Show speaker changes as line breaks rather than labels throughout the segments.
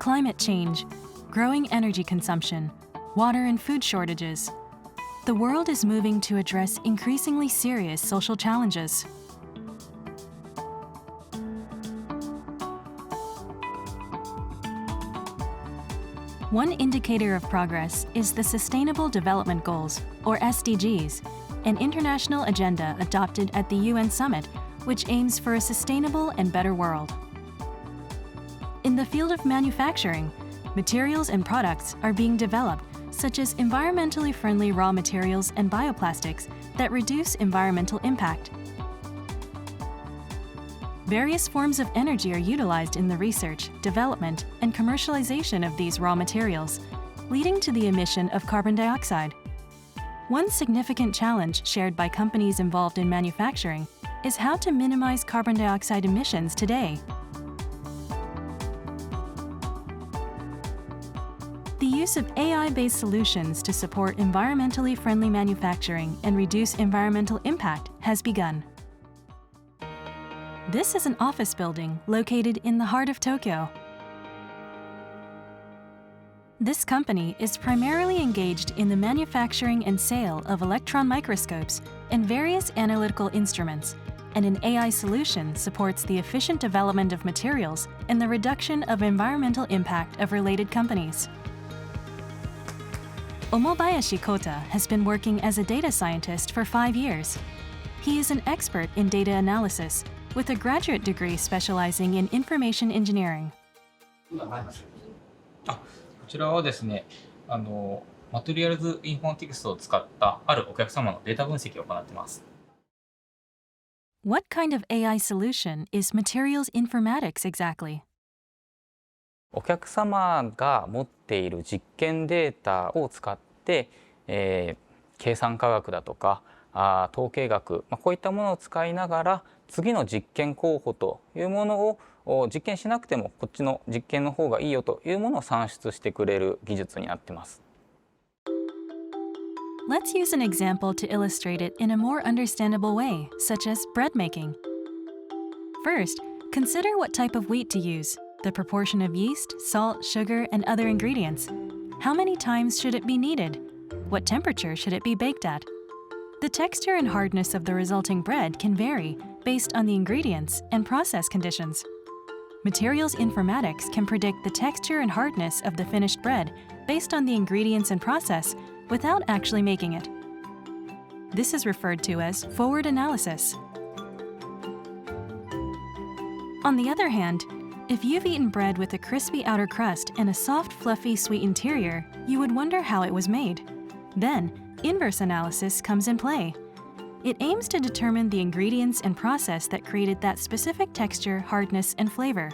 climate change, growing energy consumption, water and food shortages. The world is moving to address increasingly serious social challenges. One indicator of progress is the Sustainable Development Goals, or SDGs, an international agenda adopted at the UN Summit, which aims for a sustainable and better world. In the field of manufacturing, materials and products are being developed, such as environmentally friendly raw materials and bioplastics that reduce environmental impact. Various forms of energy are utilized in the research, development, and commercialization of these raw materials, leading to the emission of carbon dioxide. One significant challenge shared by companies involved in manufacturing is how to minimize carbon dioxide emissions today. The use of AI-based solutions to support environmentally friendly manufacturing and reduce environmental impact has begun. This is an office building located in the heart of Tokyo. This company is primarily engaged in the manufacturing and sale of electron microscopes and various analytical instruments, and an AI solution supports the efficient development of materials and the reduction of environmental impact of related companies. Omobayashi Kota has been working as a data scientist for 5 years. He is an expert in data analysis with a graduate degree specializing in information engineering.
こちらはですね、マテリアルズインフォメティクスを使ったあるお客様のデータ分析を行っています。
What kind of AI solution is materials informatics exactly?
お客様が持っている実験データを使って、計算科学だとか統計学、こういったものを使いながら次の実験候補というものを実験しなくてもこっちの実験の方がいいよというものを算出してくれる技術になっています。
Let's use an example to illustrate it in a more understandable way, such as bread making. First, consider what type of wheat to use, the proportion of yeast, salt, sugar, and other ingredients. How many times should it be kneaded? What temperature should it be baked at? The texture and hardness of the resulting bread can vary based on the ingredients and process conditions. Materials informatics can predict the texture and hardness of the finished bread based on the ingredients and process without actually making it. This is referred to as forward analysis. On the other hand, if you've eaten bread with a crispy outer crust and a soft, fluffy, sweet interior, you would wonder how it was made. Then, inverse analysis comes in play. It aims to determine the ingredients and process that created that specific texture, hardness, and flavor.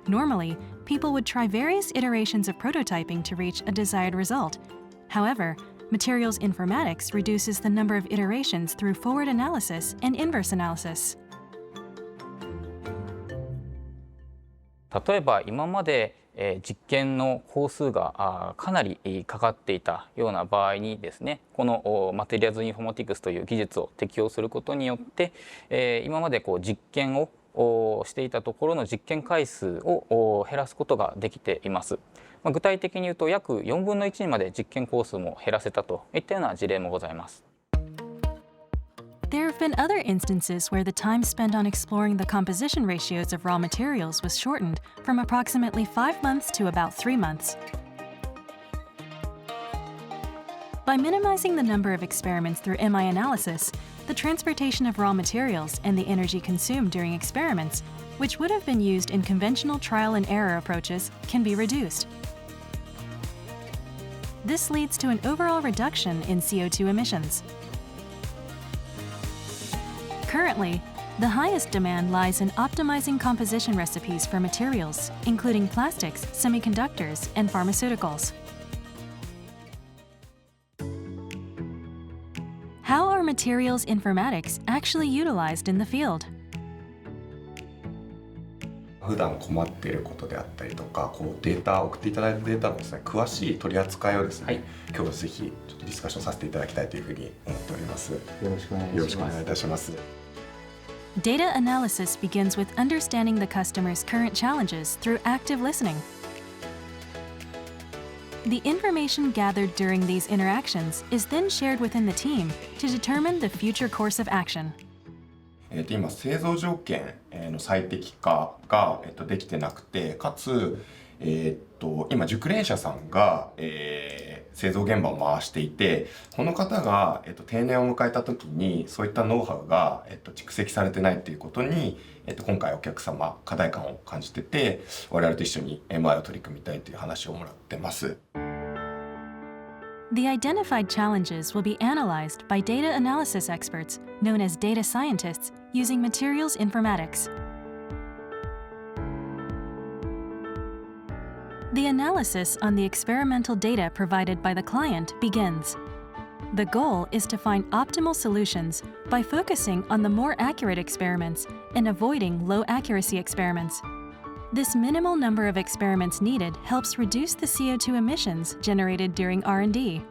Normally, people would try various iterations of prototyping to reach a desired result. However, materials informatics reduces the number of iterations through forward analysis and inverse analysis.
例えば今まで実験の工数がかなりかかっていたような場合にですね、このマテリアルズインフォメティクスという技術を適用することによって今まで実験をしていたところの実験回数を減らすことができています。具体的に言うと約4分の1にまで実験工数も減らせたといったような事例もございます。
There have been other instances where the time spent on exploring the composition ratios of raw materials was shortened from approximately 5 months to about 3 months. By minimizing the number of experiments through MI analysis, the transportation of raw materials and the energy consumed during experiments, which would have been used in conventional trial and error approaches, can be reduced. This leads to an overall reduction in CO2 emissions. Currently, the highest demand lies in optimizing composition recipes for materials, including plastics, semiconductors, and pharmaceuticals. How are materials informatics actually utilized in the field?
普段困っていることであったりとか、データ送っていただいたデータのですね、詳しい取り扱いをですね、今日はぜひちょっとディスカッションさせていただきたいというふうに思っております。よろしくお願いいたします。
Data analysis begins with understanding the customer's current challenges through active listening. The information gathered during these interactions is then shared within the team to determine the future course of action.
今製造条件の最適化ができてなくて、かつ今熟練者さんが製造現場を回していて、この方が定年を迎えた時にそういったノウハウが蓄積されてないっていうことに今回お客様課題感を感じてて、我々と一緒に MI を取り組みたいという話をもらってます。
The identified challenges will be analyzed by data analysis experts, known as data scientists, using materials informatics. The analysis on the experimental data provided by the client begins. The goal is to find optimal solutions by focusing on the more accurate experiments and avoiding low-accuracy experiments. This minimal number of experiments needed helps reduce the CO2 emissions generated during R&D.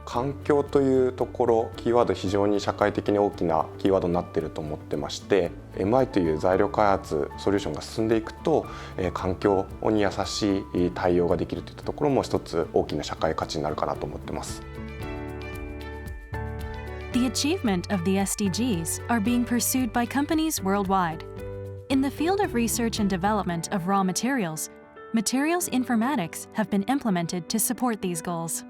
環境というところ、キーワード非常に社会的に大きなキーワードになっていると思ってまして、MI という材料開発ソリューションが進んでいくと、環境に優しい対応ができるといったところも一つ大きな社会価値になるかなと思ってます。
The achievement of the SDGs are being pursued by companies worldwide. In the field of research and development of raw materials, materials informatics have been implemented to support these goals.